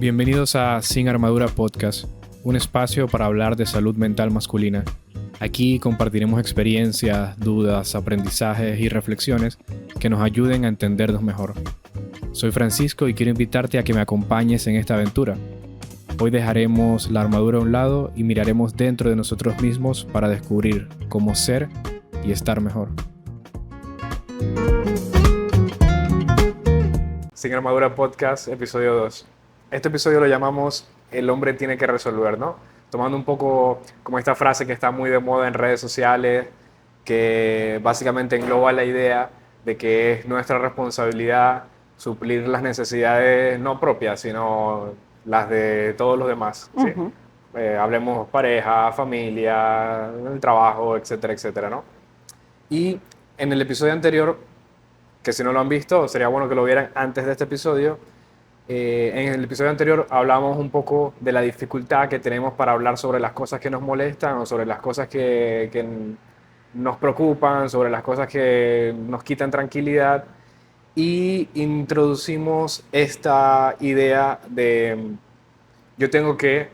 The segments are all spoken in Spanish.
Bienvenidos a Sin Armadura Podcast, un espacio para hablar de salud mental masculina. Aquí compartiremos experiencias, dudas, aprendizajes y reflexiones que nos ayuden a entendernos mejor. Soy Francisco y quiero invitarte a que me acompañes en esta aventura. Hoy dejaremos la armadura a un lado y miraremos dentro de nosotros mismos para descubrir cómo ser y estar mejor. Sin Armadura Podcast, episodio 2. Este episodio lo llamamos El hombre tiene que resolver, ¿no? Tomando un poco como esta frase que está muy de moda en redes sociales, que básicamente engloba la idea de que es nuestra responsabilidad suplir las necesidades no propias, sino las de todos los demás, ¿sí? Hablemos pareja, familia, el trabajo, etcétera, etcétera, ¿no? Y en el episodio anterior, que si no lo han visto, sería bueno que lo vieran antes de este episodio. En el episodio anterior hablamos un poco de la dificultad que tenemos para hablar sobre las cosas que nos molestan o sobre las cosas que nos preocupan, sobre las cosas que nos quitan tranquilidad, y introducimos esta idea de yo tengo que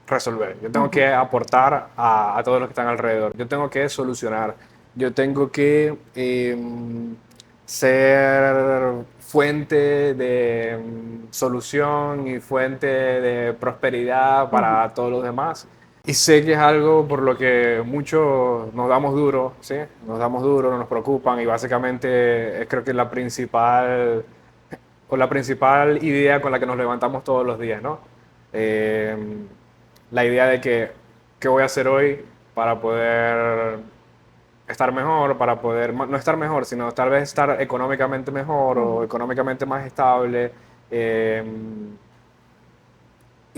resolver, yo tengo que aportar a todos los que están alrededor, yo tengo que solucionar, yo tengo que ser fuente de solución y fuente de prosperidad para todos los demás. Y sé que es algo por lo que muchos nos damos duro, ¿sí? Nos damos duro, nos preocupan, y básicamente es creo que la principal idea con la que nos levantamos todos los días, ¿no? La idea de que qué voy a hacer hoy para poder estar mejor, para poder no estar mejor, sino tal vez estar económicamente mejor o económicamente más estable, y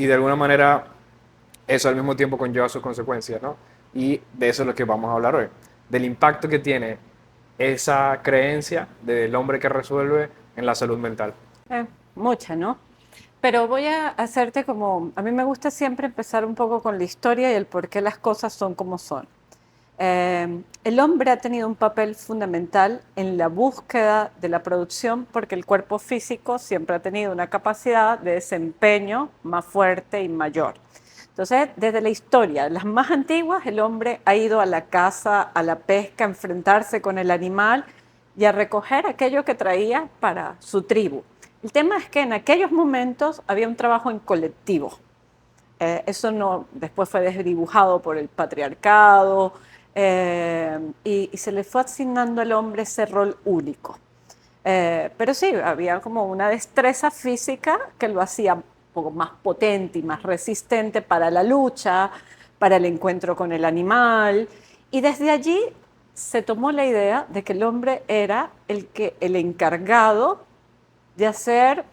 de alguna manera eso al mismo tiempo conlleva sus consecuencias, ¿no? Y de eso es lo que vamos a hablar hoy, del impacto que tiene esa creencia del hombre que resuelve en la salud mental. Mucha, ¿no? Pero voy a hacerte como... A mí me gusta siempre empezar un poco con la historia y el por qué las cosas son como son. El hombre ha tenido un papel fundamental en la búsqueda de la producción porque el cuerpo físico siempre ha tenido una capacidad de desempeño más fuerte y mayor. Entonces, desde la historia, las más antiguas, el hombre ha ido a la caza, a la pesca, a enfrentarse con el animal y a recoger aquello que traía para su tribu. El tema es que en aquellos momentos había un trabajo en colectivo. Eso no, después fue desdibujado por el patriarcado, y se le fue asignando al hombre ese rol único. Pero sí, había como una destreza física que lo hacía un poco más potente y más resistente para la lucha, para el encuentro con el animal, y desde allí se tomó la idea de que el hombre era el encargado de hacer,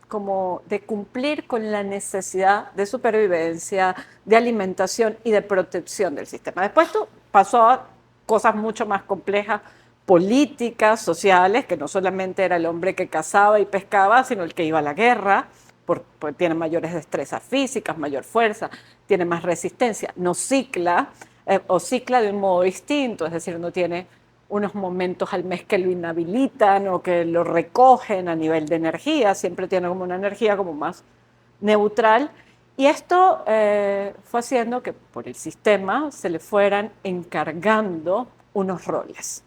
como de cumplir con la necesidad de supervivencia, de alimentación y de protección del sistema. Después esto pasó a cosas mucho más complejas, políticas, sociales, que no solamente era el hombre que cazaba y pescaba, sino el que iba a la guerra, porque tiene mayores destrezas físicas, mayor fuerza, tiene más resistencia, no cicla, o cicla de un modo distinto, es decir, no tiene unos momentos al mes que lo inhabilitan o que lo recogen a nivel de energía, siempre tiene como una energía como más neutral, y esto fue haciendo que por el sistema se le fueran encargando unos roles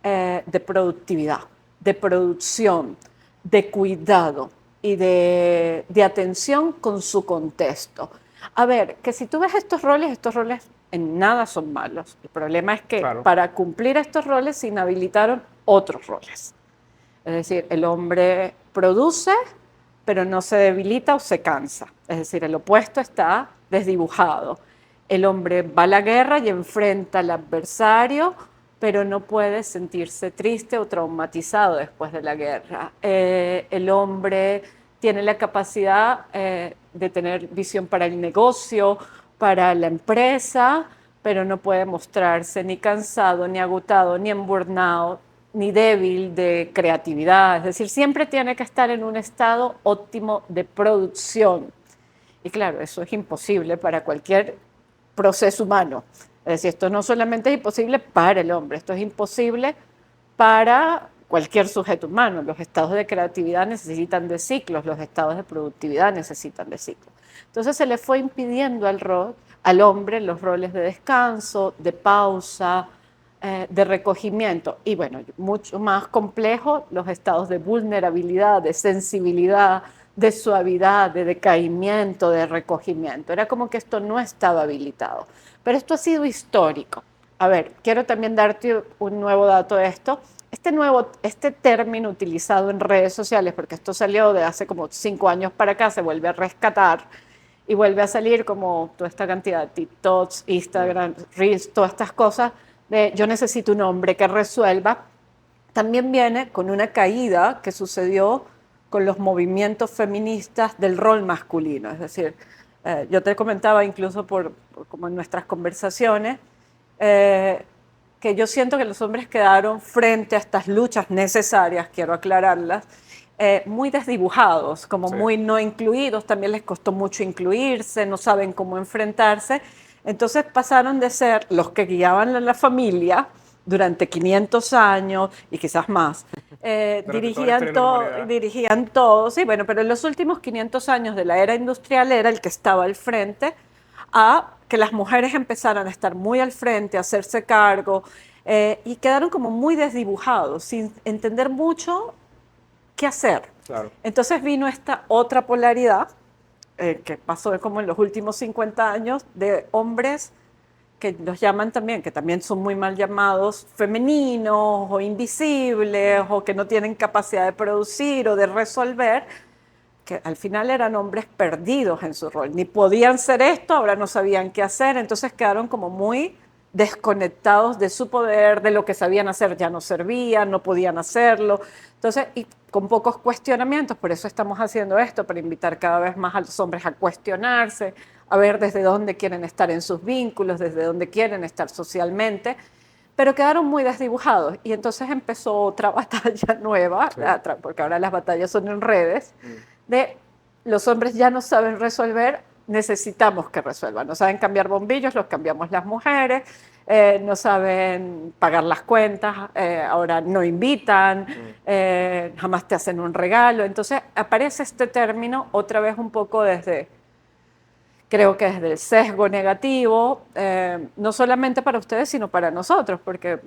de productividad, de producción, de cuidado y de atención con su contexto. A ver, que si tú ves estos roles en nada son malos. El problema es que para cumplir estos roles se inhabilitaron otros roles. Es decir, el hombre produce, pero no se debilita o se cansa. Es decir, el opuesto está desdibujado. El hombre va a la guerra y enfrenta al adversario, pero no puede sentirse triste o traumatizado después de la guerra. El hombre tiene la capacidad de tener visión para el negocio, para la empresa, pero no puede mostrarse ni cansado, ni agotado, ni en burnout, ni débil de creatividad. Es decir, siempre tiene que estar en un estado óptimo de producción. Y claro, eso es imposible para cualquier proceso humano. Es decir, esto no solamente es imposible para el hombre, esto es imposible para cualquier sujeto humano. Los estados de creatividad necesitan de ciclos, los estados de productividad necesitan de ciclos. Entonces se le fue impidiendo al hombre los roles de descanso, de pausa, de recogimiento. Y bueno, mucho más complejo, los estados de vulnerabilidad, de sensibilidad, de suavidad, de decaimiento, de recogimiento. Era como que esto no estaba habilitado. Pero esto ha sido histórico. A ver, quiero también darte un nuevo dato de esto. Este término utilizado en redes sociales, porque esto salió de hace como 5 años para acá, se vuelve a rescatar y vuelve a salir como toda esta cantidad de TikToks, Instagram, Reels, todas estas cosas de yo necesito un hombre que resuelva, también viene con una caída que sucedió con los movimientos feministas del rol masculino. Es decir, yo te comentaba incluso como en nuestras conversaciones, que yo siento que los hombres quedaron frente a estas luchas necesarias, quiero aclararlas, muy desdibujados, como Sí. muy no incluidos, también les costó mucho incluirse, no saben cómo enfrentarse. Entonces pasaron de ser los que guiaban a la familia durante 500 años y quizás más, dirigían todo, sí, bueno, pero en los últimos 500 años de la era industrial era el que estaba al frente, a que las mujeres empezaran a estar muy al frente, a hacerse cargo, y quedaron como muy desdibujados, sin entender mucho qué hacer. Claro. Entonces vino esta otra polaridad, que pasó como en los últimos 50 años, de hombres que los llaman también, que también son muy mal llamados, femeninos o invisibles, o que no tienen capacidad de producir o de resolver, que al final eran hombres perdidos en su rol. Ni podían ser esto, ahora no sabían qué hacer, entonces quedaron como muy desconectados de su poder, de lo que sabían hacer ya no servían, no podían hacerlo. Entonces, y con pocos cuestionamientos, por eso estamos haciendo esto, para invitar cada vez más a los hombres a cuestionarse, a ver desde dónde quieren estar en sus vínculos, desde dónde quieren estar socialmente, pero quedaron muy desdibujados. Y entonces empezó otra batalla nueva, sí, porque ahora las batallas son en redes, de los hombres ya no saben resolver, necesitamos que resuelvan. No saben cambiar bombillos, los cambiamos las mujeres, no saben pagar las cuentas, ahora no invitan, jamás te hacen un regalo. Entonces aparece este término otra vez un poco creo que desde el sesgo negativo, no solamente para ustedes, sino para nosotros, porque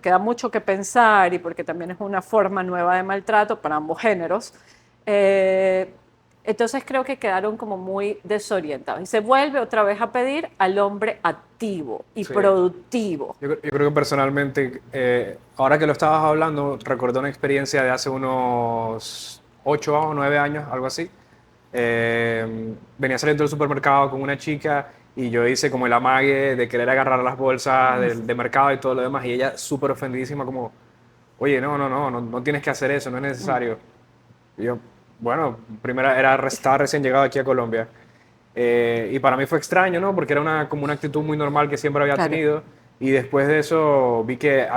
da mucho que pensar y porque también es una forma nueva de maltrato para ambos géneros. Entonces creo que quedaron como muy desorientados y se vuelve otra vez a pedir al hombre activo y sí, productivo. Yo creo que personalmente, ahora que lo estabas hablando, recordé una experiencia de hace unos 8 o 9 años, algo así. Venía saliendo del supermercado con una chica y yo hice como el amague de querer agarrar las bolsas de mercado y todo lo demás, y ella súper ofendidísima como, oye, no tienes que hacer eso, no es necesario. Y yo, bueno, estaba recién llegado aquí a Colombia, y para mí fue extraño, ¿no? Porque era como una actitud muy normal que siempre había tenido, y después de eso vi que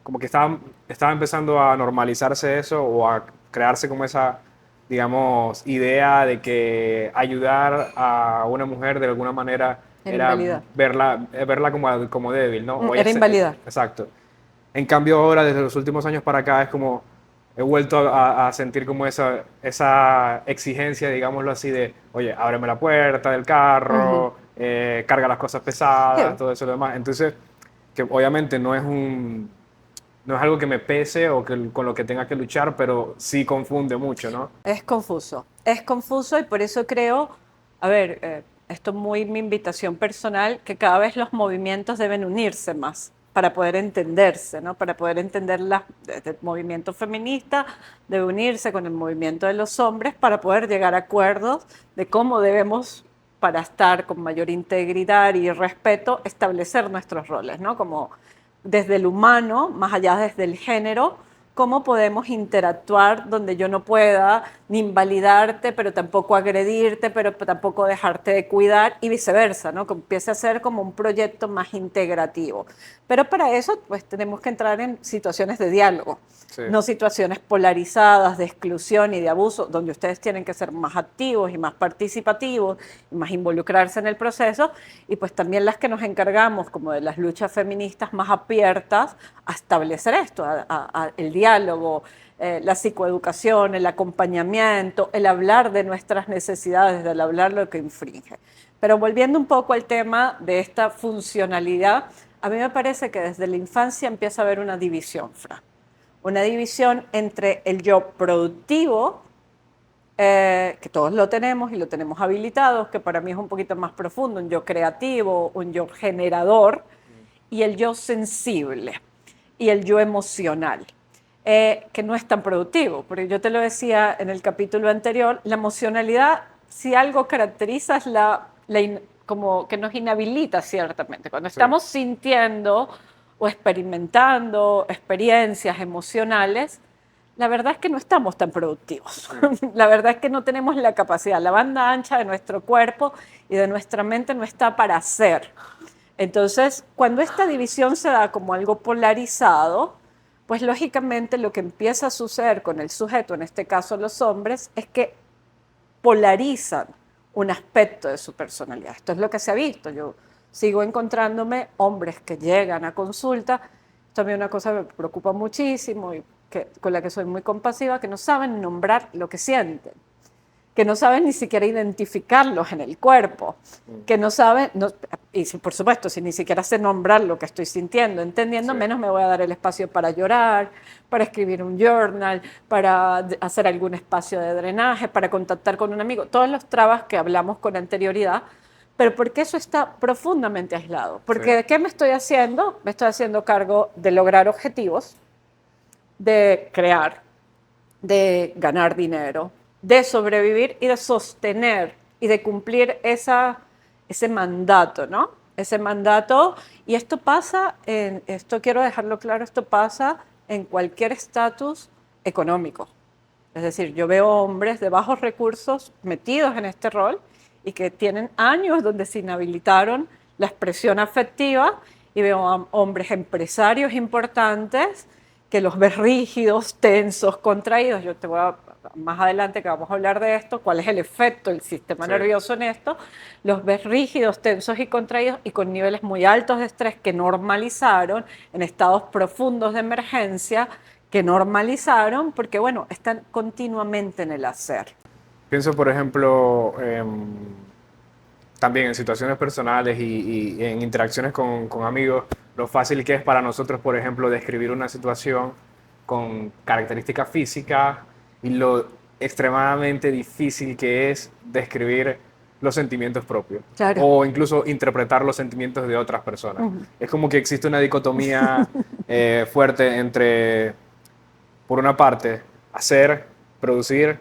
como que estaba empezando a normalizarse eso, o a crearse como esa, digamos, idea de que ayudar a una mujer de alguna manera era verla como débil, ¿no? Era invalidar. Exacto. En cambio ahora, desde los últimos años para acá, es como he vuelto a sentir como esa exigencia, digámoslo así, de, oye, ábreme la puerta del carro, carga las cosas pesadas, todo eso y lo demás. Entonces, que obviamente no es algo que me pese o con lo que tenga que luchar, pero sí confunde mucho, ¿no? Es confuso y por eso creo, esto es muy mi invitación personal, que cada vez los movimientos deben unirse más para poder entenderse, ¿no? Para poder entender el movimiento feminista, debe unirse con el movimiento de los hombres para poder llegar a acuerdos de cómo debemos, para estar con mayor integridad y respeto, establecer nuestros roles, ¿no? Como desde el humano, más allá desde el género, cómo podemos interactuar donde yo no pueda ni invalidarte, pero tampoco agredirte, pero tampoco dejarte de cuidar y viceversa, ¿no? Que empiece a ser como un proyecto más integrativo. Pero para eso, pues tenemos que entrar en situaciones de diálogo, Sí. no situaciones polarizadas de exclusión y de abuso, donde ustedes tienen que ser más activos y más participativos y más involucrarse en el proceso, y pues también las que nos encargamos, como de las luchas feministas más abiertas, a establecer esto, el diálogo, la psicoeducación, el acompañamiento, el hablar de nuestras necesidades, el hablar lo que infringe. Pero volviendo un poco al tema de esta funcionalidad, a mí me parece que desde la infancia empieza a haber una división, Fra. Una división entre el yo productivo, que todos lo tenemos y lo tenemos habilitados, que para mí es un poquito más profundo, un yo creativo, un yo generador, y el yo sensible y el yo emocional, que no es tan productivo, porque yo te lo decía en el capítulo anterior, la emocionalidad, si algo caracteriza, es como que nos inhabilita ciertamente. Cuando estamos sintiendo o experimentando experiencias emocionales, la verdad es que no estamos tan productivos. La verdad es que no tenemos la capacidad, la banda ancha de nuestro cuerpo y de nuestra mente no está para hacer. Entonces, cuando esta división se da como algo polarizado, pues lógicamente lo que empieza a suceder con el sujeto, en este caso los hombres, es que polarizan un aspecto de su personalidad. Esto es lo que se ha visto. Yo sigo encontrándome hombres que llegan a consulta. También una cosa que me preocupa muchísimo y con la que soy muy compasiva, que no saben nombrar lo que sienten, que no saben ni siquiera identificarlos en el cuerpo, que no saben, y por supuesto, si ni siquiera sé nombrar lo que estoy sintiendo, entendiendo, sí, menos me voy a dar el espacio para llorar, para escribir un journal, para hacer algún espacio de drenaje, para contactar con un amigo, todas las trabas que hablamos con anterioridad, pero porque eso está profundamente aislado. Porque sí. ¿De qué me estoy haciendo? Me estoy haciendo cargo de lograr objetivos, de crear, de ganar dinero, de sobrevivir y de sostener y de cumplir ese mandato, ¿no? Ese mandato, y esto pasa, esto quiero dejarlo claro, esto pasa en cualquier estatus económico. Es decir, yo veo hombres de bajos recursos metidos en este rol y que tienen años donde se inhabilitaron la expresión afectiva, y veo hombres empresarios importantes que los ves rígidos, tensos, contraídos. Yo te voy a, más adelante que vamos a hablar de esto, cuál es el efecto del sistema nervioso en esto, los ves rígidos, tensos y contraídos y con niveles muy altos de estrés que normalizaron, en estados profundos de emergencia, que normalizaron porque, bueno, están continuamente en el hacer. Pienso, por ejemplo, también en situaciones personales y en interacciones con amigos, lo fácil que es para nosotros, por ejemplo, describir una situación con características físicas y lo extremadamente difícil que es describir los sentimientos propios, claro, o incluso interpretar los sentimientos de otras personas. Es como que existe una dicotomía fuerte entre, por una parte, hacer, producir,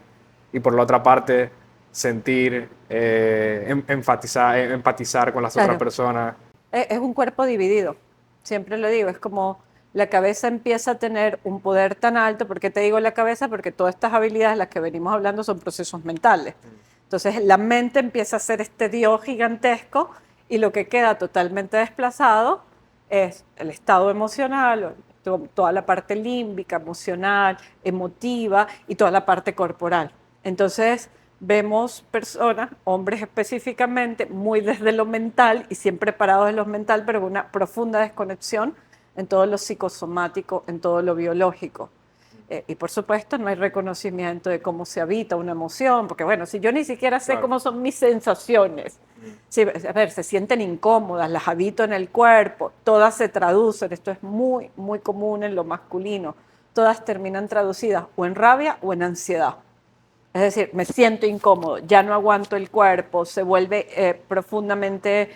y por la otra parte, sentir, empatizar con las otras personas. Es un cuerpo dividido, siempre lo digo, es como la cabeza empieza a tener un poder tan alto. ¿Por qué te digo la cabeza? Porque todas estas habilidades, las que venimos hablando, son procesos mentales. Entonces la mente empieza a ser este dios gigantesco y lo que queda totalmente desplazado es el estado emocional, toda la parte límbica, emocional, emotiva y toda la parte corporal. Entonces vemos personas, hombres específicamente, muy desde lo mental y siempre parados en lo mental, pero con una profunda desconexión en todo lo psicosomático, en todo lo biológico. Y por supuesto no hay reconocimiento de cómo se habita una emoción, porque bueno, si yo ni siquiera sé cómo son mis sensaciones, sí, a ver, se sienten incómodas, las habito en el cuerpo, todas se traducen, esto es muy, muy común en lo masculino, todas terminan traducidas o en rabia o en ansiedad. Es decir, me siento incómodo, ya no aguanto el cuerpo, se vuelve profundamente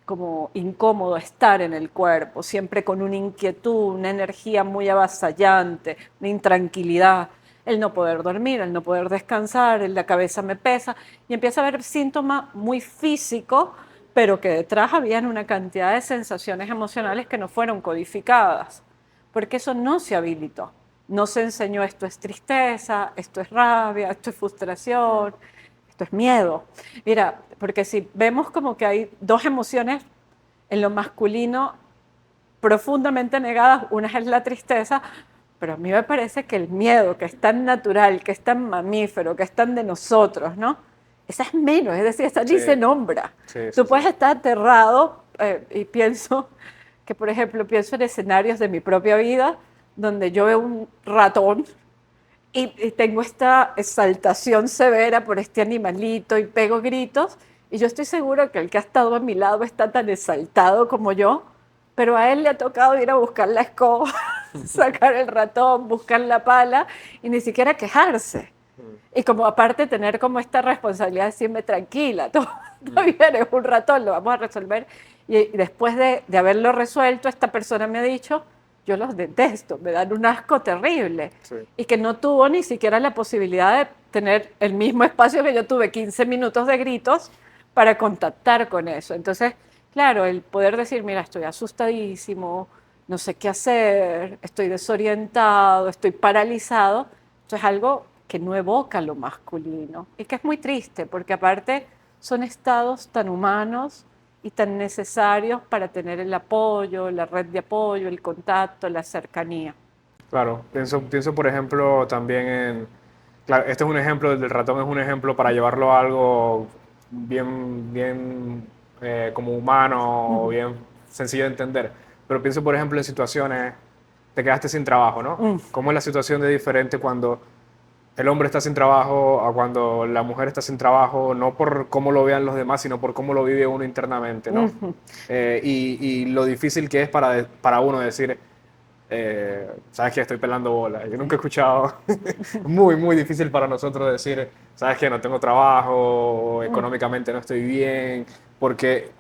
como incómodo estar en el cuerpo, siempre con una inquietud, una energía muy avasallante, una intranquilidad, el no poder dormir, el no poder descansar, la cabeza me pesa, y empieza a haber síntomas muy físicos, pero que detrás habían una cantidad de sensaciones emocionales que no fueron codificadas. porque eso no se habilitó. No se enseñó esto es tristeza, esto es rabia, esto es frustración, esto es miedo. Mira, porque si vemos como que hay dos emociones en lo masculino profundamente negadas, una es la tristeza, pero a mí me parece que el miedo, que es tan natural, que es tan mamífero, que es tan de nosotros, ¿no? Esa es menos, es decir, esa ni se nombra. Sí, Tú sí, puedes sí. estar aterrado y pienso que, por ejemplo, pienso en escenarios de mi propia vida donde yo veo un ratón y tengo esta exaltación severa por este animalito y pego gritos y yo estoy seguro que el que ha estado a mi lado está tan exaltado como yo, pero a él le ha tocado ir a buscar la escoba, sacar el ratón, buscar la pala y ni siquiera quejarse. Y como aparte tener como esta responsabilidad de decirme tranquila, todo bien, es un ratón, lo vamos a resolver. Y después de haberlo resuelto, esta persona me ha dicho, yo los detesto, me dan un asco terrible. Sí. Y que no tuvo ni siquiera la posibilidad de tener el mismo espacio que yo tuve, 15 minutos de gritos, para contactar con eso. Entonces, claro, el poder decir, mira, estoy asustadísimo, no sé qué hacer, estoy desorientado, estoy paralizado, esto es algo que no evoca lo masculino y que es muy triste porque aparte son estados tan humanos y tan necesarios para tener el apoyo, la red de apoyo, el contacto, la cercanía. Claro, pienso por ejemplo también en, claro, este es un ejemplo, el del ratón es un ejemplo para llevarlo a algo bien como humano o bien sencillo de entender, pero pienso por ejemplo en situaciones, te quedaste sin trabajo, ¿no? ¿Cómo es la situación de diferente cuando el hombre está sin trabajo a cuando la mujer está sin trabajo, no por cómo lo vean los demás, sino por cómo lo vive uno internamente, ¿no? Y lo difícil que es para uno decir, sabes que estoy pelando bola. Yo nunca he escuchado, muy difícil para nosotros decir, sabes que no tengo trabajo, económicamente no estoy bien, porque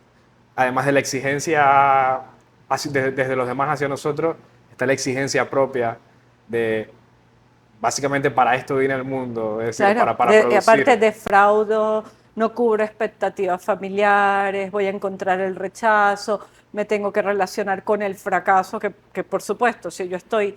además de la exigencia desde los demás hacia nosotros, está la exigencia propia de, básicamente para esto vine al mundo, es decir, Claro, para y aparte producir. defraudo, no cubro expectativas familiares, voy a encontrar el rechazo, me tengo que relacionar con el fracaso, que por supuesto, si yo estoy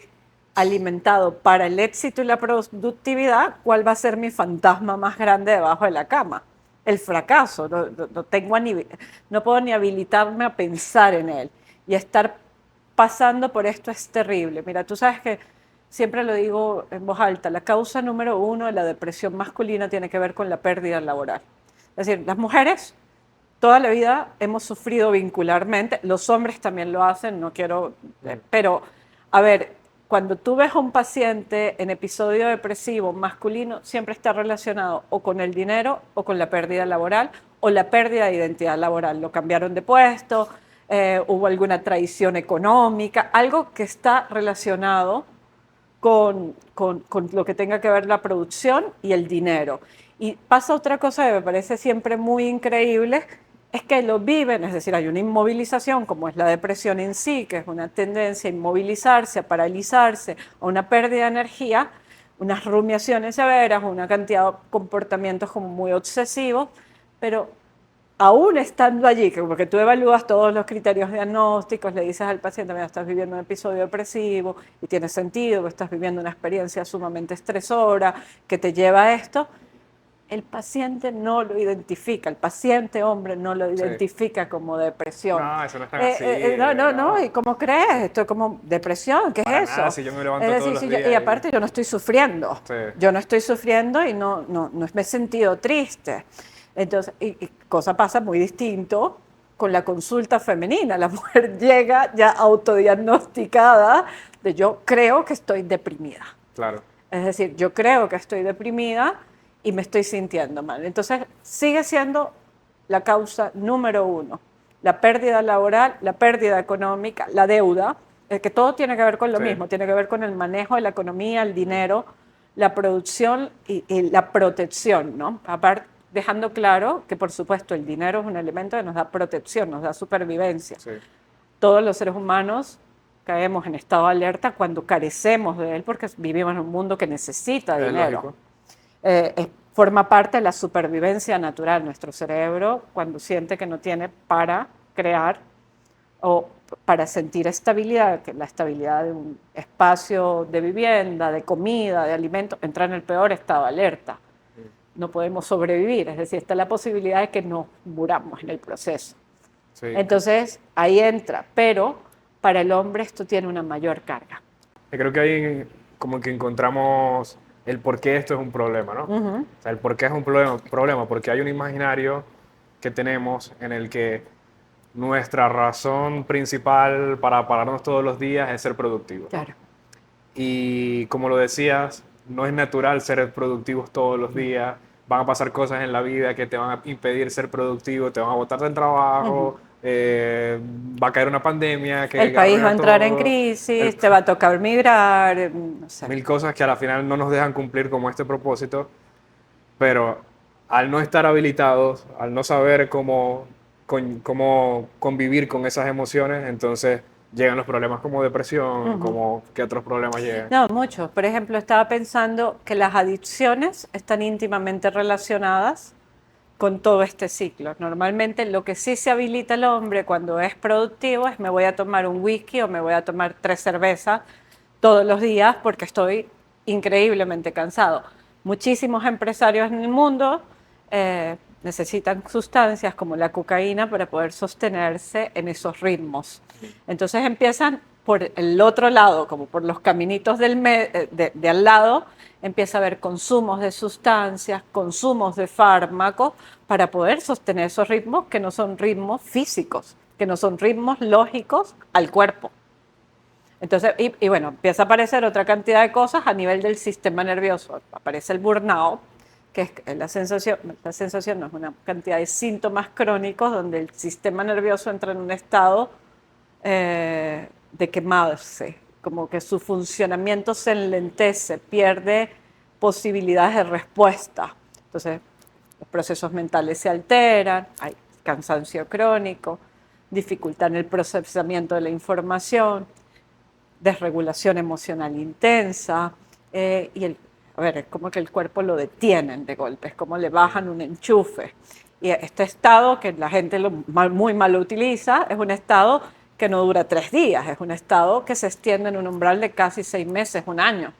alimentado para el éxito y la productividad, ¿cuál va a ser mi fantasma más grande debajo de la cama? El fracaso, no puedo ni habilitarme a pensar en él y estar pasando por esto es terrible. Mira, tú sabes que siempre lo digo en voz alta, la causa número uno de la depresión masculina tiene que ver con la pérdida laboral. Es decir, las mujeres toda la vida hemos sufrido vincularmente, los hombres también lo hacen, no quiero, pero a ver, cuando tú ves a un paciente en episodio depresivo masculino, siempre está relacionado o con el dinero o con la pérdida laboral o la pérdida de identidad laboral. Lo cambiaron de puesto, hubo alguna traición económica, algo que está relacionado con lo que tenga que ver la producción y el dinero. Y pasa otra cosa que me parece siempre muy increíble, es que lo viven, es decir, hay una inmovilización, como es la depresión en sí, que es una tendencia a inmovilizarse, a paralizarse, a una pérdida de energía, unas rumiaciones severas, una cantidad de comportamientos como muy obsesivos, pero aún estando allí, porque tú evalúas todos los criterios diagnósticos, le dices al paciente, mira, estás viviendo un episodio depresivo y tiene sentido que estás viviendo una experiencia sumamente estresora que te lleva a esto, el paciente no lo identifica, el paciente hombre no lo Sí. identifica como depresión. No, eso no es tan así. No, ¿y cómo crees? Esto es como depresión, ¿qué Para es nada, eso? si yo me Es levanto todos decir, los y días aparte yo no estoy sufriendo, Sí. yo no estoy sufriendo y no me he sentido triste. Entonces, y cosa pasa muy distinto con la consulta femenina. La mujer llega ya autodiagnosticada de yo creo que estoy deprimida. Claro. Es decir, yo creo que estoy deprimida y me estoy sintiendo mal. Entonces, sigue siendo la causa número uno. La pérdida laboral, la pérdida económica, la deuda, que todo tiene que ver con lo Sí. mismo, tiene que ver con el manejo de la economía, el dinero, la producción y la protección, ¿no? Aparte, dejando claro que, por supuesto, el dinero es un elemento que nos da protección, nos da supervivencia. Sí. Todos los seres humanos caemos en estado de alerta cuando carecemos de él porque vivimos en un mundo que necesita Es dinero. lógico. Forma parte de la supervivencia natural. Nuestro cerebro, cuando siente que no tiene para crear o para sentir estabilidad, que la estabilidad de un espacio de vivienda, de comida, de alimento, entra en el peor estado de alerta. No podemos sobrevivir, es decir, está la posibilidad de que nos muramos en el proceso. Sí. Entonces, ahí entra, pero para el hombre esto tiene una mayor carga. Y creo que ahí como que encontramos el por qué esto es un problema, ¿no? O sea, el por qué es un problema, porque hay un imaginario que tenemos en el que nuestra razón principal para pararnos todos los días es ser productivos, ¿no? Claro. Y como lo decías, no es natural ser productivos todos los días. Van a pasar cosas en la vida que te van a impedir ser productivo, te van a botar del trabajo, va a caer una pandemia que El país va a arruina entrar en todo. crisis, te va a tocar migrar, no sé. Mil cosas que a la final no nos dejan cumplir como este propósito, pero al no estar habilitados, al no saber cómo convivir con esas emociones, entonces llegan los problemas como depresión, como que otros problemas llegan. No, mucho. Por ejemplo, estaba pensando que las adicciones están íntimamente relacionadas con todo este ciclo. Normalmente lo que sí se habilita al hombre cuando es productivo es me voy a tomar un whisky o me voy a tomar 3 cervezas todos los días porque estoy increíblemente cansado. Muchísimos empresarios en el mundo necesitan sustancias como la cocaína para poder sostenerse en esos ritmos. Entonces empiezan por el otro lado, como por los caminitos de al lado, empieza a haber consumos de sustancias, consumos de fármacos para poder sostener esos ritmos que no son ritmos físicos, que no son ritmos lógicos al cuerpo. Entonces, y bueno, empieza a aparecer otra cantidad de cosas a nivel del sistema nervioso. Aparece el burnout, que es la sensación no es una cantidad de síntomas crónicos donde el sistema nervioso entra en un estado de quemarse, como que su funcionamiento se enlentece, pierde posibilidades de respuesta. Entonces, los procesos mentales se alteran, hay cansancio crónico, dificultad en el procesamiento de la información, desregulación emocional intensa, a ver, es como que el cuerpo lo detienen de golpe, es como le bajan un enchufe. Y este estado, que la gente muy mal lo utiliza, es un estado que no dura 3 días, es un estado que se extiende en un umbral de casi 6 meses, 1 año.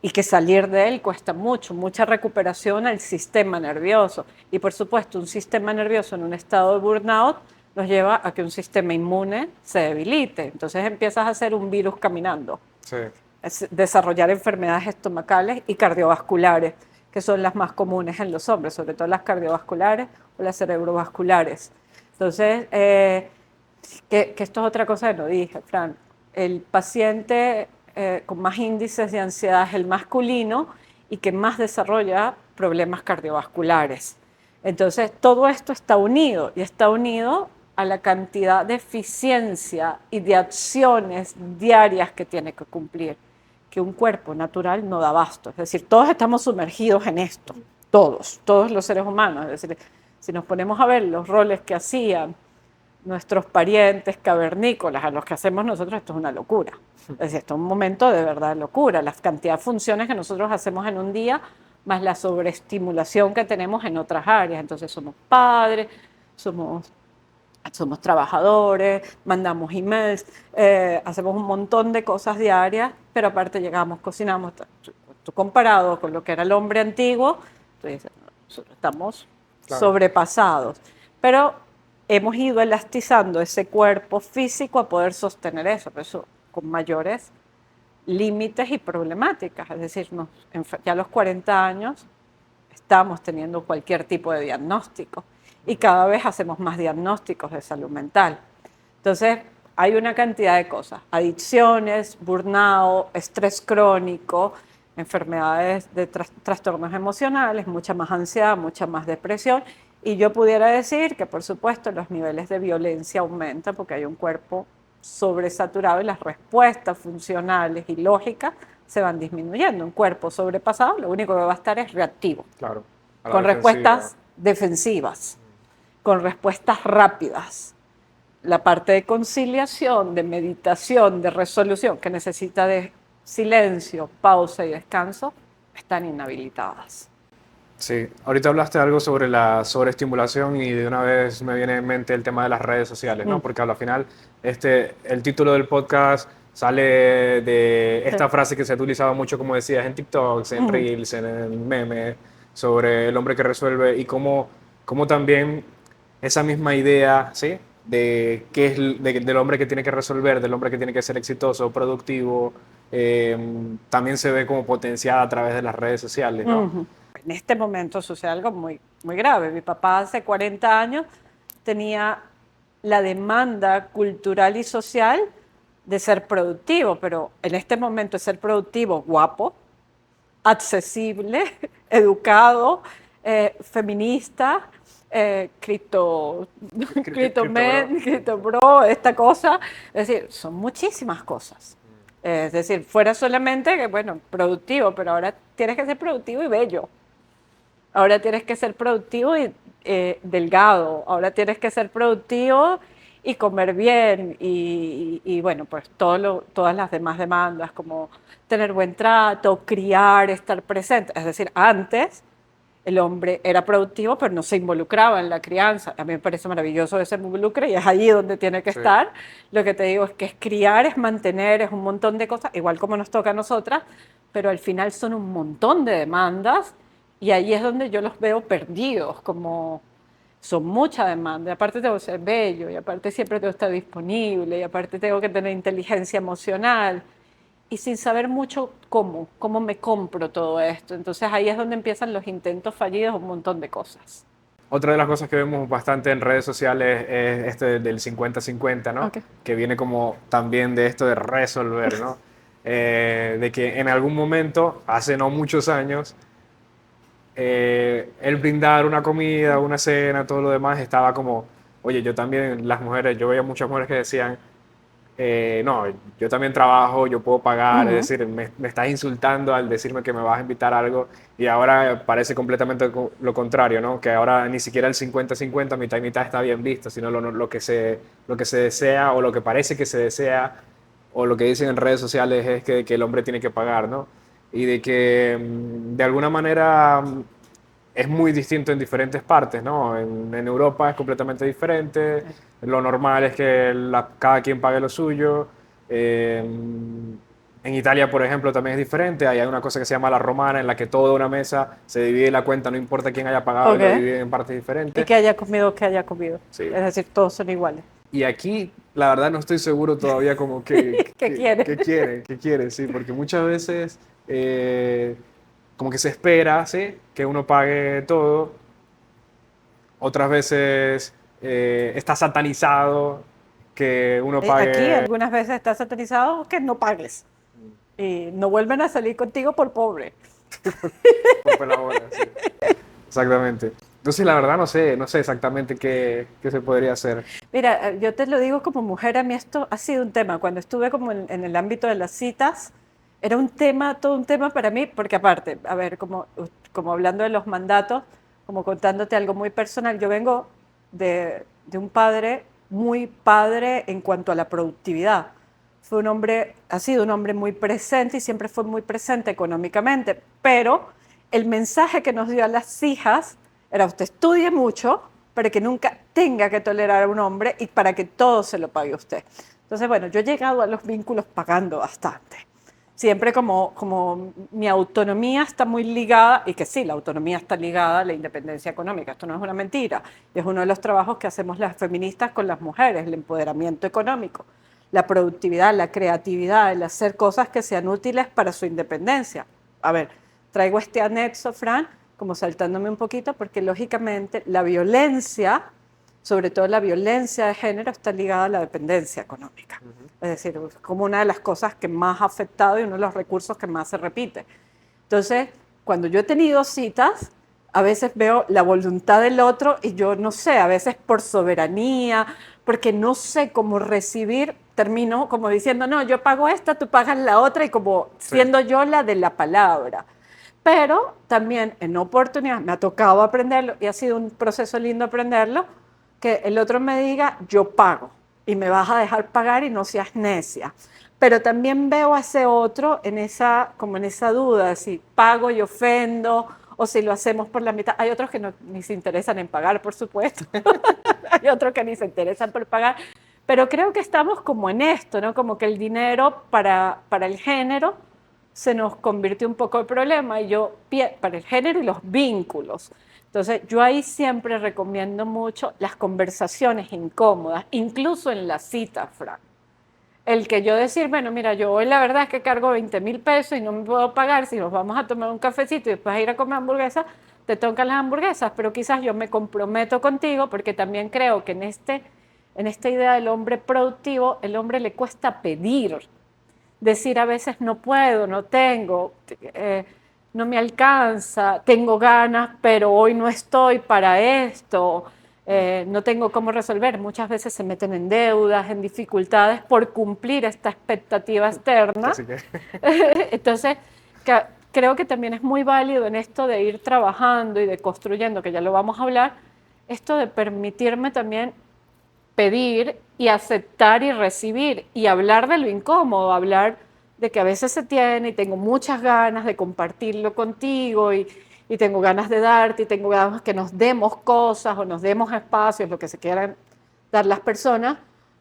Y que salir de él cuesta mucho, mucha recuperación al sistema nervioso. Y por supuesto, un sistema nervioso en un estado de burnout nos lleva a que un sistema inmune se debilite. Entonces empiezas a ser un virus caminando. Sí. Es desarrollar enfermedades estomacales y cardiovasculares, que son las más comunes en los hombres, sobre todo las cardiovasculares o las cerebrovasculares. Entonces, que esto es otra cosa que no dije, Fran. El paciente con más índices de ansiedad es el masculino y que más desarrolla problemas cardiovasculares. Entonces, todo esto está unido y está unido a la cantidad de eficiencia y de acciones diarias que tiene que cumplir, que un cuerpo natural no da abasto. Es decir, todos estamos sumergidos en esto, todos los seres humanos. Es decir, si nos ponemos a ver los roles que hacían nuestros parientes cavernícolas, a los que hacemos nosotros, esto es una locura. Es decir, esto es un momento de verdad locura. La cantidad de funciones que nosotros hacemos en un día, más la sobreestimulación que tenemos en otras áreas. Entonces somos padres, somos trabajadores, mandamos emails, hacemos un montón de cosas diarias, pero aparte llegamos, cocinamos. Tú comparado con lo que era el hombre antiguo, tú dices, nosotros estamos sobrepasados. Pero hemos ido elastizando ese cuerpo físico a poder sostener eso, pero eso con mayores límites y problemáticas. Es decir, ya a los 40 años estamos teniendo cualquier tipo de diagnóstico y cada vez hacemos más diagnósticos de salud mental. Entonces, hay una cantidad de cosas, adicciones, burnout, estrés crónico, enfermedades de trastornos emocionales, mucha más ansiedad, mucha más depresión. Y yo pudiera decir que, por supuesto, los niveles de violencia aumentan porque hay un cuerpo sobresaturado y las respuestas funcionales y lógicas se van disminuyendo. Un cuerpo sobrepasado lo único que va a estar es reactivo, Claro. con respuestas defensivas, con respuestas rápidas. La parte de conciliación, de meditación, de resolución, que necesita de silencio, pausa y descanso, están inhabilitadas. Sí, ahorita hablaste algo sobre la sobreestimulación y de una vez me viene en mente el tema de las redes sociales, ¿no? Mm, Porque al final el título del podcast sale de sí. esta frase que se ha utilizado mucho, como decías, en TikToks, en Mm, Reels, en memes, sobre el hombre que resuelve y cómo también esa misma idea, ¿sí? De qué es del hombre que tiene que resolver, del hombre que tiene que ser exitoso, productivo, también se ve como potenciada a través de las redes sociales, ¿no? ujú. En este momento sucede algo muy, muy grave. Mi papá hace 40 años tenía la demanda cultural y social de ser productivo, pero en este momento es ser productivo, guapo, accesible, educado, feminista, cripto, cripto Cripto, bro. men, cripto bro, esta cosa. Es decir, son muchísimas cosas. Es decir, fuera solamente que, bueno, productivo, pero ahora tienes que ser productivo y bello. Ahora tienes que ser productivo y delgado. Ahora tienes que ser productivo y comer bien. Y bueno, pues todas las demás demandas, como tener buen trato, criar, estar presente. Es decir, antes el hombre era productivo, pero no se involucraba en la crianza. A mí me parece maravilloso que se involucre y es allí donde tiene que Sí. estar. Lo que te digo es que es criar, es mantener, es un montón de cosas, igual como nos toca a nosotras, pero al final son un montón de demandas y ahí es donde yo los veo perdidos, como son mucha demanda. Y aparte tengo que ser bello, y aparte siempre tengo que estar disponible, y aparte tengo que tener inteligencia emocional y sin saber mucho cómo me compro todo esto. Entonces ahí es donde empiezan los intentos fallidos, un montón de cosas. Otra de las cosas que vemos bastante en redes sociales es este del 50-50, ¿no? Okay. Que viene como también de esto de resolver, ¿no? De que en algún momento, hace no muchos años, el brindar una comida, una cena, todo lo demás, estaba como, oye, yo también, las mujeres, yo veía muchas mujeres que decían, no, yo también trabajo, yo puedo pagar, es Ujú. decir, me estás insultando al decirme que me vas a invitar a algo y ahora parece completamente lo contrario, ¿no? Que ahora ni siquiera el 50-50, mitad y mitad está bien visto, sino lo que se desea o lo que parece que se desea o lo que dicen en redes sociales es que el hombre tiene que pagar, ¿no? Y de que de alguna manera es muy distinto en diferentes partes, ¿no? En Europa es completamente diferente, lo normal es que cada quien pague lo suyo. En Italia, por ejemplo, también es diferente, hay una cosa que se llama la romana, en la que toda una mesa se divide la cuenta, no importa quién haya pagado y Ok. lo dividen en partes Y diferentes. que haya comido, que haya comido. Sí. Es decir, todos son iguales. Y aquí, la verdad, no estoy seguro todavía como que, ¿Qué quiere? que quiere, sí, porque muchas veces como que se espera, ¿sí? Que uno pague todo, otras veces está satanizado que uno Aquí pague algunas veces está satanizado que no pagues. Y no vuelven a salir contigo por pobre. por pelabora, sí. Exactamente. Entonces, la verdad, no sé exactamente qué se podría hacer. Mira, yo te lo digo como mujer, a mí esto ha sido un tema. Cuando estuve como en el ámbito de las citas, era un tema, todo un tema para mí, porque aparte, a ver, como hablando de los mandatos, como contándote algo muy personal, yo vengo de un padre muy padre en cuanto a la productividad. Fue un hombre, ha sido un hombre muy presente y siempre fue muy presente económicamente, pero el mensaje que nos dio a las hijas era usted estudie mucho para que nunca tenga que tolerar a un hombre y para que todo se lo pague usted. Entonces, bueno, yo he llegado a los vínculos pagando bastante. Siempre como mi autonomía está muy ligada, y que sí, la autonomía está ligada a la independencia económica, esto no es una mentira, es uno de los trabajos que hacemos las feministas con las mujeres, el empoderamiento económico, la productividad, la creatividad, el hacer cosas que sean útiles para su independencia. A ver, traigo este anexo, Fran, como saltándome un poquito, porque lógicamente la violencia, sobre todo la violencia de género, está ligada a la dependencia económica. Es decir, es como una de las cosas que más ha afectado y uno de los recursos que más se repite. Entonces, cuando yo he tenido citas, a veces veo la voluntad del otro y yo no sé, a veces por soberanía, porque no sé cómo recibir, termino como diciendo, no, yo pago esta, tú pagas la otra y como Sí. siendo yo la de la palabra. Pero también en oportunidad me ha tocado aprenderlo y ha sido un proceso lindo aprenderlo, que el otro me diga, yo pago y me vas a dejar pagar y no seas necia. Pero también veo a ese otro en esa, como en esa duda, si pago y ofendo o si lo hacemos por la mitad. Hay otros que ni se interesan en pagar, por supuesto. Hay otros que ni se interesan por pagar. Pero creo que estamos como en esto, ¿no? Como que el dinero para el género se nos convirtió un poco el problema, para el género y los vínculos. Entonces, yo ahí siempre recomiendo mucho las conversaciones incómodas, incluso en la cita, Fran. El que yo decir, bueno, mira, yo hoy la verdad es que cargo 20,000 pesos y no me puedo pagar, si nos vamos a tomar un cafecito y después a ir a comer hamburguesas, te tocan las hamburguesas, pero quizás yo me comprometo contigo porque también creo que en esta idea del hombre productivo, el hombre le cuesta pedir, decir a veces no puedo, no tengo, no me alcanza, tengo ganas, pero hoy no estoy para esto. No tengo cómo resolver. Muchas veces se meten en deudas, en dificultades por cumplir esta expectativa externa. Entonces, creo que también es muy válido en esto de ir trabajando y de construyendo, que ya lo vamos a hablar, esto de permitirme también pedir y aceptar y recibir y hablar de lo incómodo, hablar de que a veces se tiene y tengo muchas ganas de compartirlo contigo y tengo ganas de darte y tengo ganas que nos demos cosas o nos demos espacios, lo que se quieran dar las personas,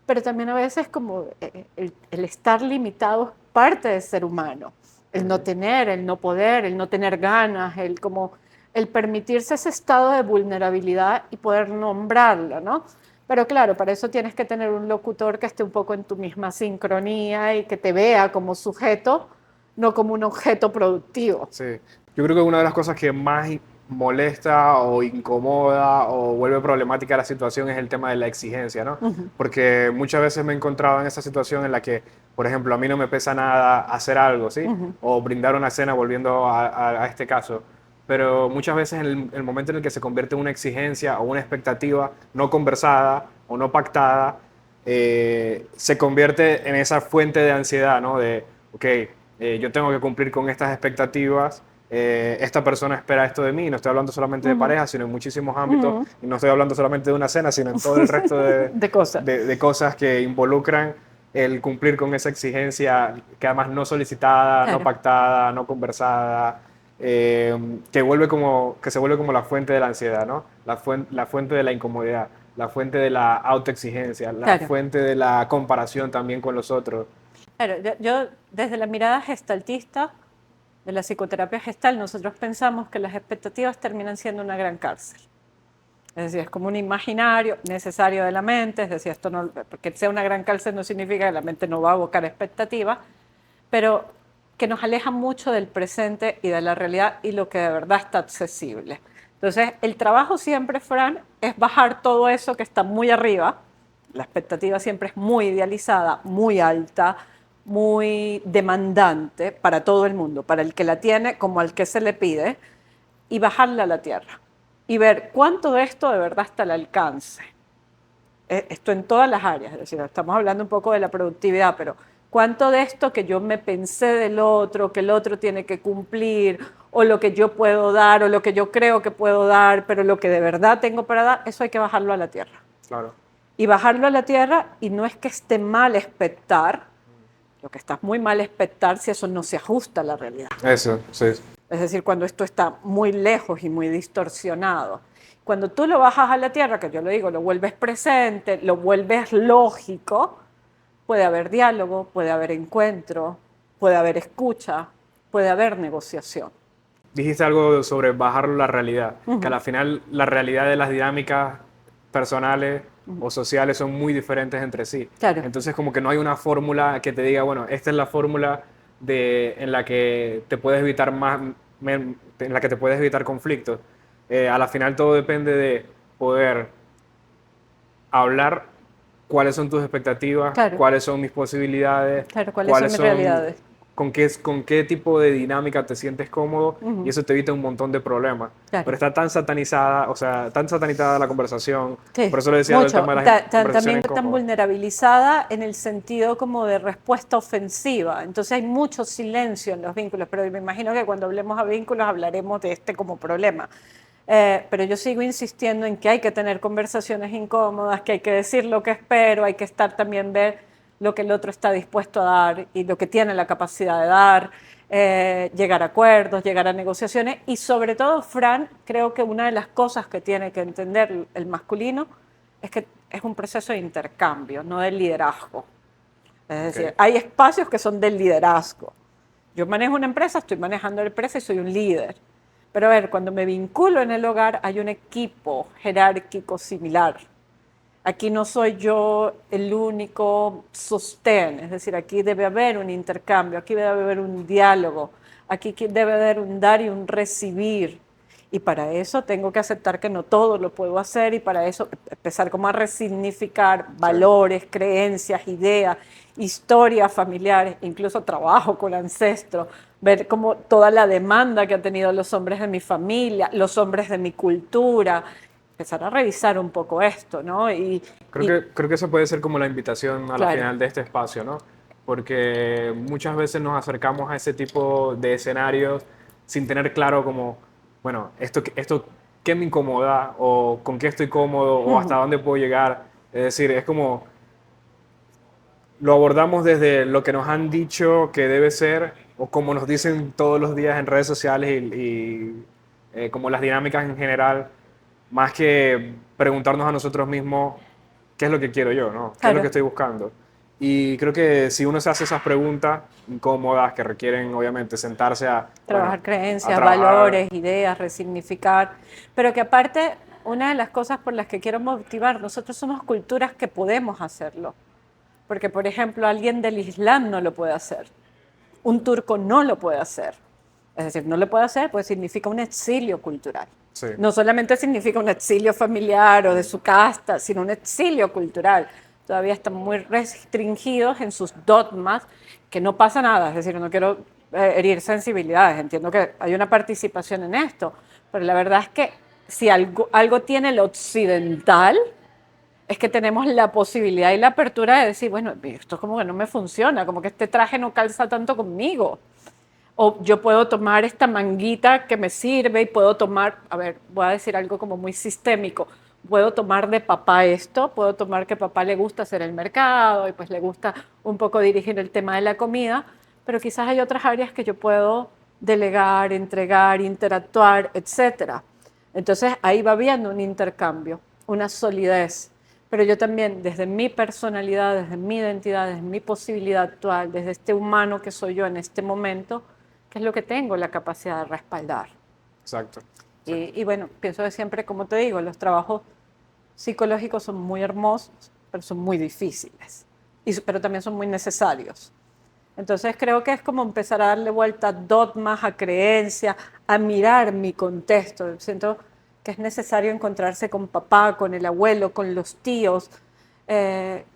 pero también a veces como el estar limitado es parte del ser humano, el no tener, el no poder, el no tener ganas, el permitirse ese estado de vulnerabilidad y poder nombrarlo, ¿no? Pero claro, para eso tienes que tener un locutor que esté un poco en tu misma sincronía y que te vea como sujeto, no como un objeto productivo. Sí, yo creo que una de las cosas que más molesta o incomoda o vuelve problemática la situación es el tema de la exigencia, ¿no? Porque muchas veces me he encontrado en esa situación en la que, por ejemplo, a mí no me pesa nada hacer algo, ¿sí? O brindar una cena, volviendo a este caso. Pero muchas veces en el momento en el que se convierte en una exigencia o una expectativa no conversada o no pactada, se convierte en esa fuente de ansiedad, ¿no? De, ok, yo tengo que cumplir con estas expectativas, esta persona espera esto de mí, no estoy hablando solamente de pareja, sino en muchísimos ámbitos, y no estoy hablando solamente de una cena, sino en todo el resto de cosas que involucran el cumplir con esa exigencia, que además no solicitada, Claro. no pactada, no conversada, que se vuelve como la fuente de la ansiedad, ¿no? La fuente de la incomodidad, la fuente de la autoexigencia, la Claro. fuente de la comparación también con los otros. Claro, yo desde la mirada gestaltista de la psicoterapia gestal, nosotros pensamos que las expectativas terminan siendo una gran cárcel. Es decir, es como un imaginario necesario de la mente, es decir, esto no, porque sea una gran cárcel no significa que la mente no va a evocar expectativas, pero que nos aleja mucho del presente y de la realidad y lo que de verdad está accesible. Entonces, el trabajo siempre, Fran, es bajar todo eso que está muy arriba. La expectativa siempre es muy idealizada, muy alta, muy demandante para todo el mundo, para el que la tiene como al que se le pide, y bajarla a la tierra y ver cuánto de esto de verdad está al alcance. Esto en todas las áreas, es decir, estamos hablando un poco de la productividad, pero cuánto de esto que yo me pensé del otro, que el otro tiene que cumplir, o lo que yo puedo dar, o lo que yo creo que puedo dar, pero lo que de verdad tengo para dar, eso hay que bajarlo a la tierra. Claro. Y bajarlo a la tierra, y no es que esté mal expectar, lo que está muy mal expectar si eso no se ajusta a la realidad. Eso, sí. Es decir, cuando esto está muy lejos y muy distorsionado. Cuando tú lo bajas a la tierra, que yo lo digo, lo vuelves presente, lo vuelves lógico, puede haber diálogo, puede haber encuentro, puede haber escucha, puede haber negociación. Dijiste algo sobre bajarlo a la realidad, que al final la realidad de las dinámicas personales o sociales son muy diferentes entre sí. Claro. Entonces como que no hay una fórmula que te diga, bueno, esta es la fórmula en la que te puedes evitar en la que te puedes evitar conflictos. A la final todo depende de poder hablar cuáles son tus expectativas, Claro. cuáles son mis posibilidades, Claro, ¿cuáles son mis realidades? con qué tipo de dinámica te sientes cómodo, y eso te evita un montón de problemas. Claro. Pero está tan satanizada, o sea, tan satanizada la conversación. Sí, por eso le decía el mucho. tema de las También conversaciones tan incómodas. vulnerabilizada en el sentido como de respuesta ofensiva. Entonces hay mucho silencio en los vínculos, pero me imagino que cuando hablemos a vínculos hablaremos de este como problema. Pero yo sigo insistiendo en que hay que tener conversaciones incómodas, que hay que decir lo que espero, hay que estar también ver lo que el otro está dispuesto a dar y lo que tiene la capacidad de dar. llegar a acuerdos, llegar a negociaciones y sobre todo, Fran, creo que una de las cosas que tiene que entender el masculino es que es un proceso de intercambio, no de liderazgo. Es decir, hay espacios que son del liderazgo. Yo manejo una empresa, estoy manejando la empresa y soy un líder. Pero a ver, cuando me vinculo en el hogar hay un equipo jerárquico similar. Aquí no soy yo el único sostén, es decir, aquí debe haber un intercambio, aquí debe haber un diálogo, aquí debe haber un dar y un recibir. Y para eso tengo que aceptar que no todo lo puedo hacer y para eso empezar como a resignificar valores, creencias, ideas, historias familiares, incluso trabajo con ancestros, ver como toda la demanda que han tenido los hombres de mi familia, los hombres de mi cultura, empezar a revisar un poco esto, ¿no? Creo que eso puede ser como la invitación a la claro, final de este espacio, ¿no? Porque muchas veces nos acercamos a ese tipo de escenarios sin tener claro como, bueno, esto qué me incomoda o con qué estoy cómodo o hasta dónde puedo llegar. Es decir, es como lo abordamos desde lo que nos han dicho que debe ser o como nos dicen todos los días en redes sociales y como las dinámicas en general, más que preguntarnos a nosotros mismos qué es lo que quiero yo, ¿no? ¿Qué es lo claro, que estoy buscando? Y creo que si uno se hace esas preguntas incómodas que requieren obviamente sentarse bueno, trabajar a creencias, trabajar, valores, ideas, resignificar, pero que aparte, una de las cosas por las que quiero motivar, nosotros somos culturas que podemos hacerlo, porque por ejemplo alguien del Islam no lo puede hacer, un turco no lo puede hacer, es decir, no lo puede hacer pues significa un exilio cultural. sí, No solamente significa un exilio familiar o de su casta, sino un exilio cultural. Todavía están muy restringidos en sus dogmas, que no pasa nada, es decir, no quiero herir sensibilidades, entiendo que hay una participación en esto, pero la verdad es que si algo tiene el occidental, es que tenemos la posibilidad y la apertura de decir, bueno, esto como que no me funciona, como que este traje no calza tanto conmigo. O yo puedo tomar esta manguita que me sirve y puedo tomar, a ver, voy a decir algo como muy sistémico, puedo tomar de papá esto, puedo tomar que papá le gusta hacer el mercado y pues le gusta un poco dirigir el tema de la comida, pero quizás hay otras áreas que yo puedo delegar, entregar, interactuar, etcétera. Entonces ahí va habiendo un intercambio, una solidez. Pero yo también, desde mi personalidad, desde mi identidad, desde mi posibilidad actual, desde este humano que soy yo en este momento, que es lo que tengo la capacidad de respaldar. exacto. Y bueno, pienso que siempre, como te digo, los trabajos psicológicos son muy hermosos, pero son muy difíciles, pero también son muy necesarios. Entonces creo que es como empezar a darle vuelta a dogmas, a creencias, a mirar mi contexto. Siento que es necesario encontrarse con papá, con el abuelo, con los tíos,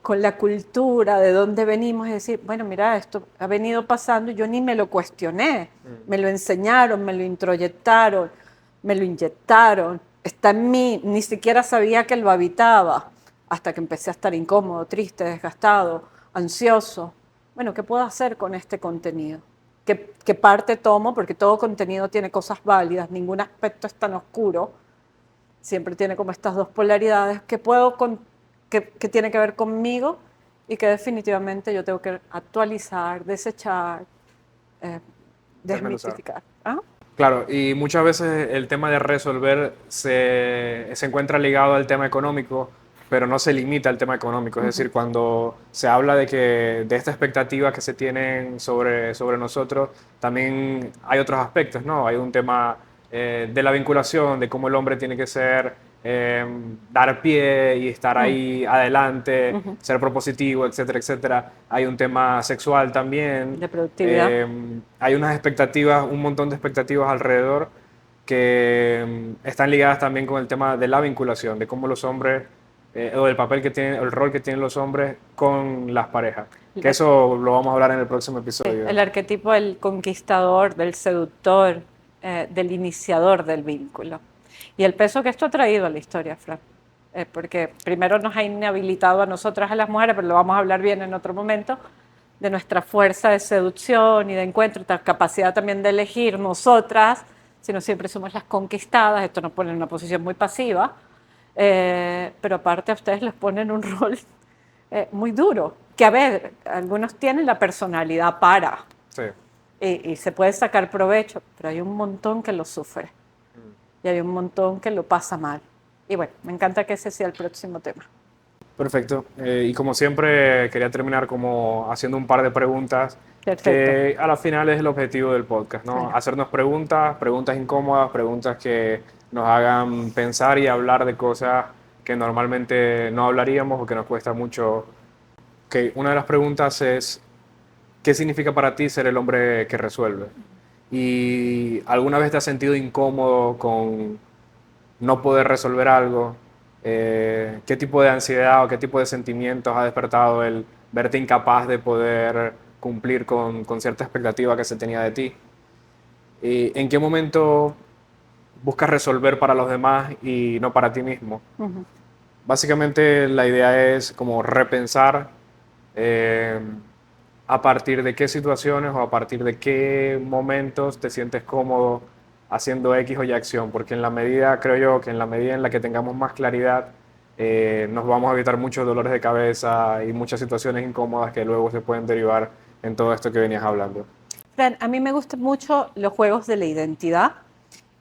con la cultura, de dónde venimos, y decir, bueno, mira, esto ha venido pasando y yo ni me lo cuestioné, me lo enseñaron, me lo introyectaron, me lo inyectaron, está en mí, ni siquiera sabía que lo habitaba, hasta que empecé a estar incómodo, triste, desgastado, ansioso. Bueno, ¿qué puedo hacer con este contenido? ¿Qué parte tomo? Porque todo contenido tiene cosas válidas, ningún aspecto es tan oscuro, siempre tiene como estas dos polaridades. ¿Qué puedo que tiene que ver conmigo y que definitivamente yo tengo que actualizar, desechar, Desmenuzar. desmitificar? ¿Ah? Claro, y muchas veces el tema de resolver se encuentra ligado al tema económico, pero no se limita al tema económico. Es decir, cuando se habla de esta expectativa que se tienen sobre nosotros, también hay otros aspectos, ¿no? Hay un tema de la vinculación, de cómo el hombre tiene que ser, dar pie y estar ahí adelante, ser propositivo, etcétera, etcétera. Hay un tema sexual también. De productividad. Hay unas expectativas, un montón de expectativas alrededor que están ligadas también con el tema de la vinculación, de cómo los hombres, o el papel que tienen, el rol que tienen los hombres con las parejas. Que eso lo vamos a hablar en el próximo episodio. El arquetipo del conquistador, del seductor, del iniciador del vínculo. Y el peso que esto ha traído a la historia, Fran. Porque primero nos ha inhabilitado a nosotras, a las mujeres, pero lo vamos a hablar bien en otro momento, de nuestra fuerza de seducción y de encuentro, nuestra capacidad también de elegir nosotras, si no siempre somos las conquistadas, esto nos pone en una posición muy pasiva, pero aparte a ustedes les ponen un rol muy duro, que a ver, algunos tienen la personalidad para, Sí. y se puede sacar provecho, pero hay un montón que lo sufre y hay un montón que lo pasa mal. Y bueno, me encanta que ese sea el próximo tema. Perfecto. Y como siempre, quería terminar como haciendo un par de preguntas Perfecto. que a la final es el objetivo del podcast, ¿no? Claro. Hacernos preguntas, preguntas incómodas, preguntas que nos hagan pensar y hablar de cosas que normalmente no hablaríamos o que nos cuesta mucho. Que una de las preguntas es, ¿qué significa para ti ser el hombre que resuelve? ¿Y alguna vez te has sentido incómodo con no poder resolver algo? ¿Qué tipo de ansiedad o qué tipo de sentimientos ha despertado el verte incapaz de poder cumplir con cierta expectativa que se tenía de ti? ¿Y en qué momento buscas resolver para los demás y no para ti mismo? Ujú. Básicamente la idea es como repensar eh, a partir de qué situaciones o a partir de qué momentos te sientes cómodo haciendo X o Y acción, porque en la medida, creo yo, que en la medida en la que tengamos más claridad, nos vamos a evitar muchos dolores de cabeza y muchas situaciones incómodas que luego se pueden derivar en todo esto que venías hablando. Fran, a mí me gustan mucho los juegos de la identidad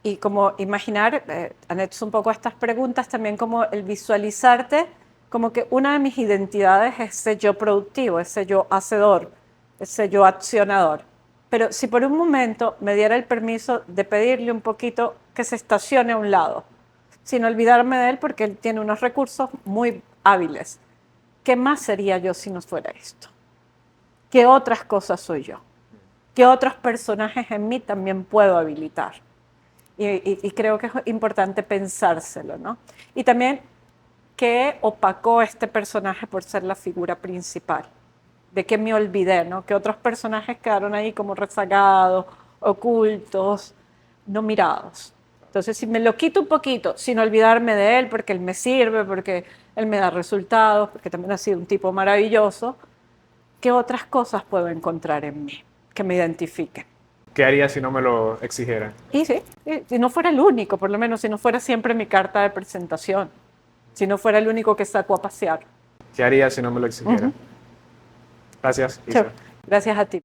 y como imaginar, anexo un poco a estas preguntas, también como el visualizarte, como que una de mis identidades es ese yo productivo, ese yo hacedor, ese yo accionador. Pero si por un momento me diera el permiso de pedirle un poquito que se estacione a un lado, sin olvidarme de él porque él tiene unos recursos muy hábiles. ¿Qué más sería yo si no fuera esto? ¿Qué otras cosas soy yo? ¿Qué otros personajes en mí también puedo habilitar? Y creo que es importante pensárselo, ¿no? Y también qué opacó este personaje por ser la figura principal, de qué me olvidé, ¿no? Que otros personajes quedaron ahí como rezagados, ocultos, no mirados. Entonces, si me lo quito un poquito, sin olvidarme de él, porque él me sirve, porque él me da resultados, porque también ha sido un tipo maravilloso, ¿qué otras cosas puedo encontrar en mí que me identifiquen? ¿Qué harías si no me lo exigieran? Y sí, si no fuera el único, por lo menos, si no fuera siempre mi carta de presentación, si no fuera el único que saco a pasear. ¿Qué harías si no me lo exigieran? Ujú. Gracias, Chao. Isa. Gracias a ti.